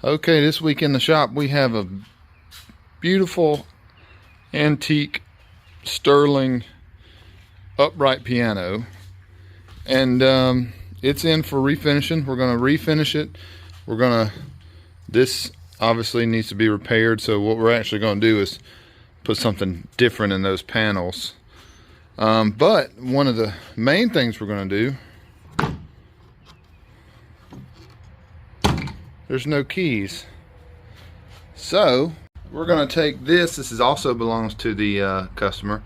Okay, this week in the shop we have a beautiful antique sterling upright piano, and it's in for refinishing. We're going to refinish it. This obviously needs to be repaired, so what we're actually going to do is put something different in those panels. But one of the main things we're going to do, there's no keys, so we're going to take this. This also belongs to the customer.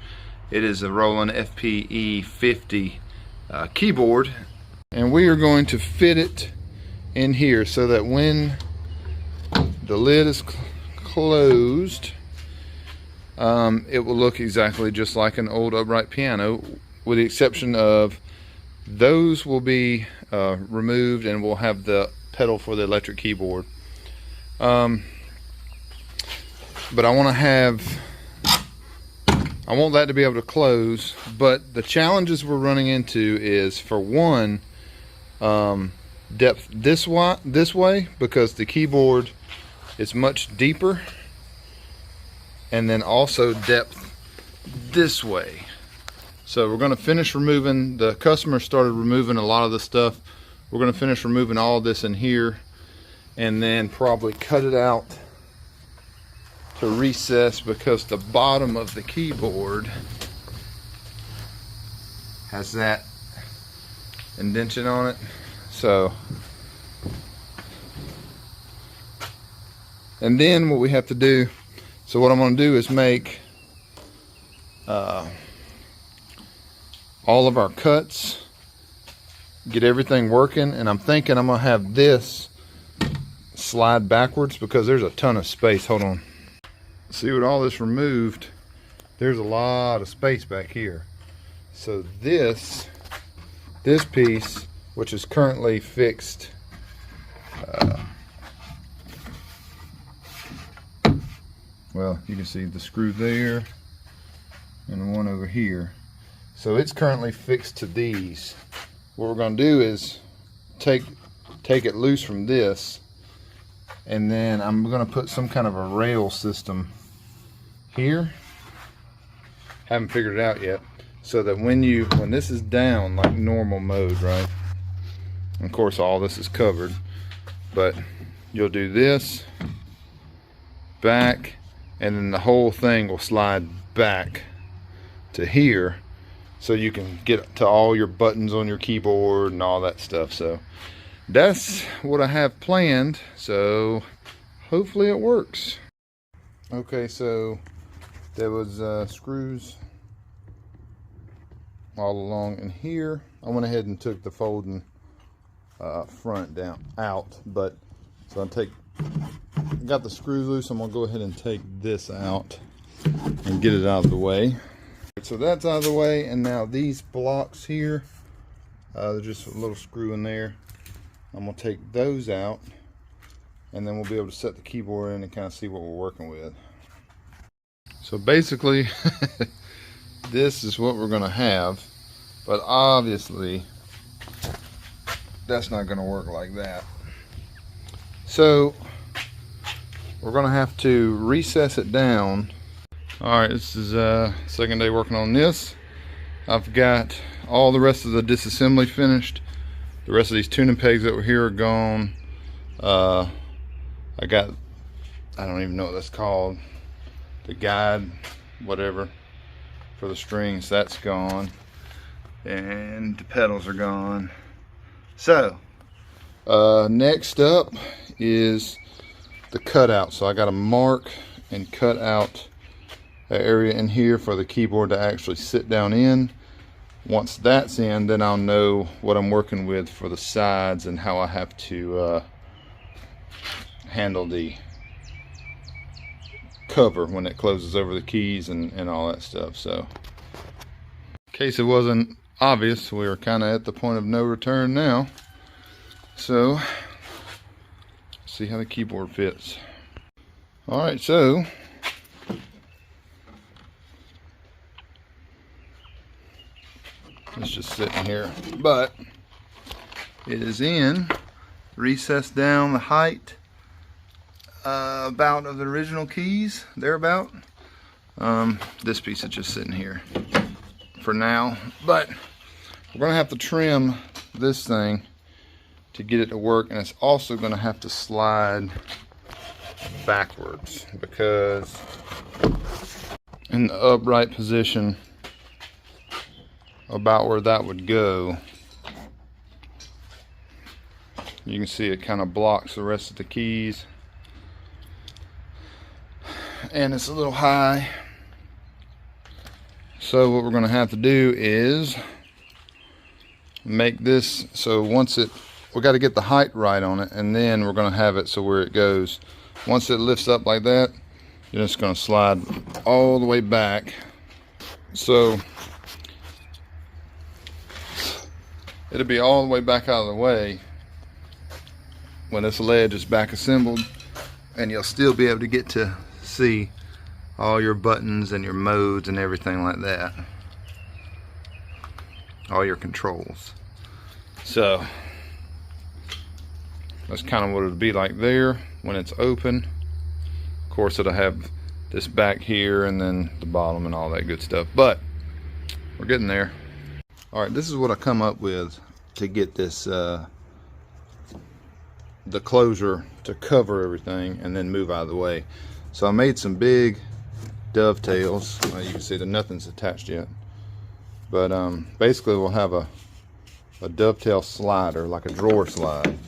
It is a Roland FPE 50 keyboard, and we are going to fit it in here so that when the lid is closed, it will look exactly just like an old upright piano, with the exception of those will be removed, and we'll have the pedal for the electric keyboard. But I want that to be able to close. But the challenges we're running into is, for one, depth this way, because the keyboard is much deeper, and then also depth this way. So we're going to finish removing, the customer started removing a lot of the stuff. We're going to finish removing all this in here, and then probably cut it out to recess, because the bottom of the keyboard has that indentation on it. So, and then what we have to do, so what I'm going to do is make all of our cuts, get everything working, and I'm thinking I'm going to have this slide backwards because there's a ton of space. Hold on. See, with all this removed, there's a lot of space back here. So this piece, which is currently fixed, well, you can see the screw there and one over here. So it's currently fixed to these. What we're going to do is take it loose from this, and then I'm going to put some kind of a rail system here. Haven't figured it out yet, so that when this is down like normal mode, right? And of course all this is covered, but you'll do this back, and then the whole thing will slide back to here, so you can get to all your buttons on your keyboard and all that stuff. So that's what I have planned, so hopefully it works. Okay, so there was screws all along in here. I went ahead and took the folding front out, but so got the screws loose. I'm gonna go ahead and take this out and get it out of the way. So that's out of the way, and now these blocks here, there's just a little screw in there. I'm gonna take those out, and then we'll be able to set the keyboard in and kind of see what we're working with. So basically, this is what we're gonna have, but obviously that's not gonna work like that. So we're gonna have to recess it down. All right, this is second day working on this. I've got all the rest of the disassembly finished. The rest of these tuning pegs that were here are gone. I don't even know what that's called. The guide, whatever, for the strings, that's gone. And the pedals are gone. So, next up is the cutout. So I got to mark and cut out an area in here for the keyboard to actually sit down in. Once that's in, then I'll know what I'm working with for the sides and how I have to handle the cover when it closes over the keys and all that stuff. So in case it wasn't obvious, we are kind of at the point of no return now. So see how the keyboard fits. All right, so it's just sitting here, but it is in, recessed down the height about of the original keys, thereabout. This piece is just sitting here for now, but we're gonna have to trim this thing to get it to work, and it's also gonna have to slide backwards, because in the upright position about where that would go, you can see it kind of blocks the rest of the keys, and it's a little high. So what we're going to have to do is make this so we got to get the height right on it, and then we're going to have it so where it goes, once it lifts up like that, you're just going to slide all the way back. So it'll be all the way back out of the way when this ledge is back assembled, and you'll still be able to get to see all your buttons and your modes and everything like that, all your controls. So that's kind of what it'll be like there when it's open. Of course, it'll have this back here and then the bottom and all that good stuff, but we're getting there. All right, this is what I come up with to get this the closure to cover everything and then move out of the way. So I made some big dovetails. You can see that nothing's attached yet, but basically we'll have a dovetail slider, like a drawer slide.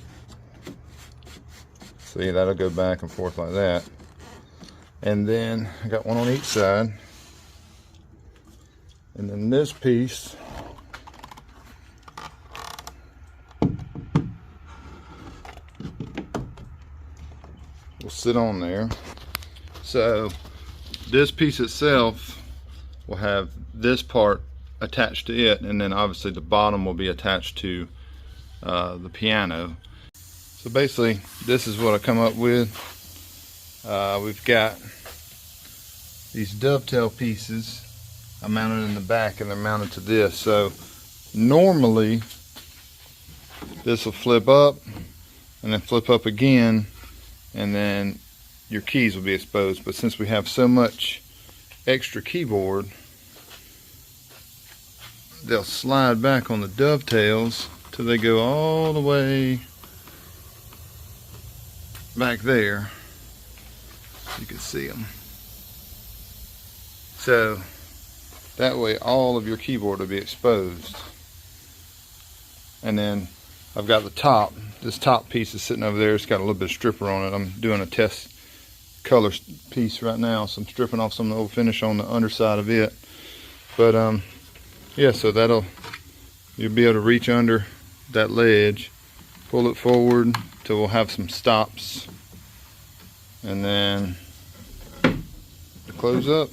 See, that'll go back and forth like that, and then I got one on each side, and then this piece will sit on there. So this piece itself will have this part attached to it, and then obviously the bottom will be attached to the piano. So basically this is what I come up with. We've got these dovetail pieces I mounted in the back, and they're mounted to this. So normally this will flip up and then flip up again, and then your keys will be exposed. But since we have so much extra keyboard, they'll slide back on the dovetails till they go all the way back there. You can see them. So that way all of your keyboard will be exposed. And then I've got the top. This top piece is sitting over there. It's got a little bit of stripper on it. I'm doing a test color piece right now, so I'm stripping off some of the old finish on the underside of it. But yeah, so you'll be able to reach under that ledge, pull it forward till we'll have some stops, and then close up,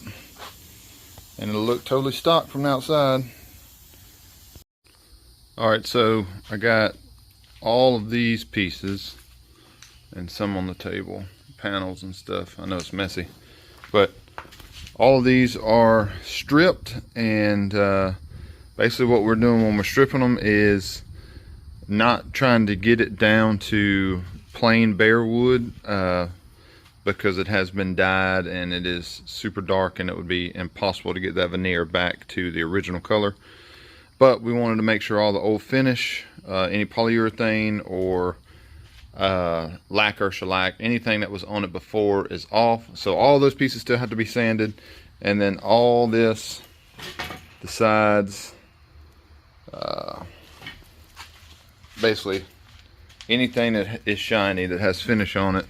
and it'll look totally stock from the outside. Alright, so I got all of these pieces and some on the table, panels and stuff. I know it's messy, but all of these are stripped, and basically what we're doing when we're stripping them is not trying to get it down to plain bare wood, because it has been dyed and it is super dark, and it would be impossible to get that veneer back to the original color. But we wanted to make sure all the old finish, any polyurethane or lacquer, shellac, anything that was on it before is off. So all those pieces still have to be sanded, and then all this, the sides, basically anything that is shiny that has finish on it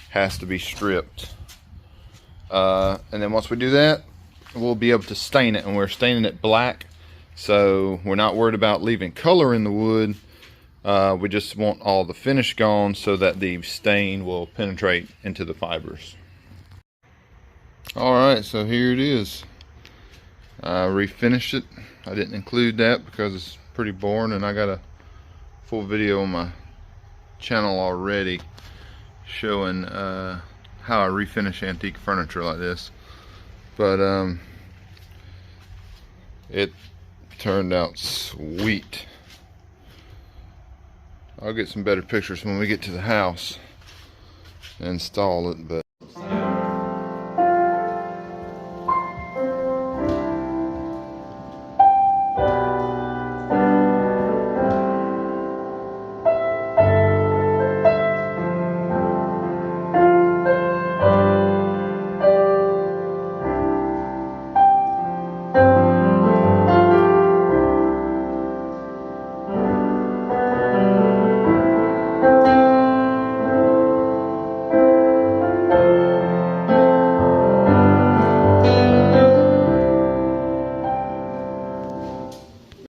has to be stripped. And then once we do that, we'll be able to stain it, and we're staining it black, so we're not worried about leaving color in the wood. We just want all the finish gone so that the stain will penetrate into the fibers. Alright, so here it is. I refinished it. I didn't include that because it's pretty boring, and I got a full video on my channel already showing how I refinish antique furniture like this. But it turned out sweet. I'll get some better pictures when we get to the house. install it, but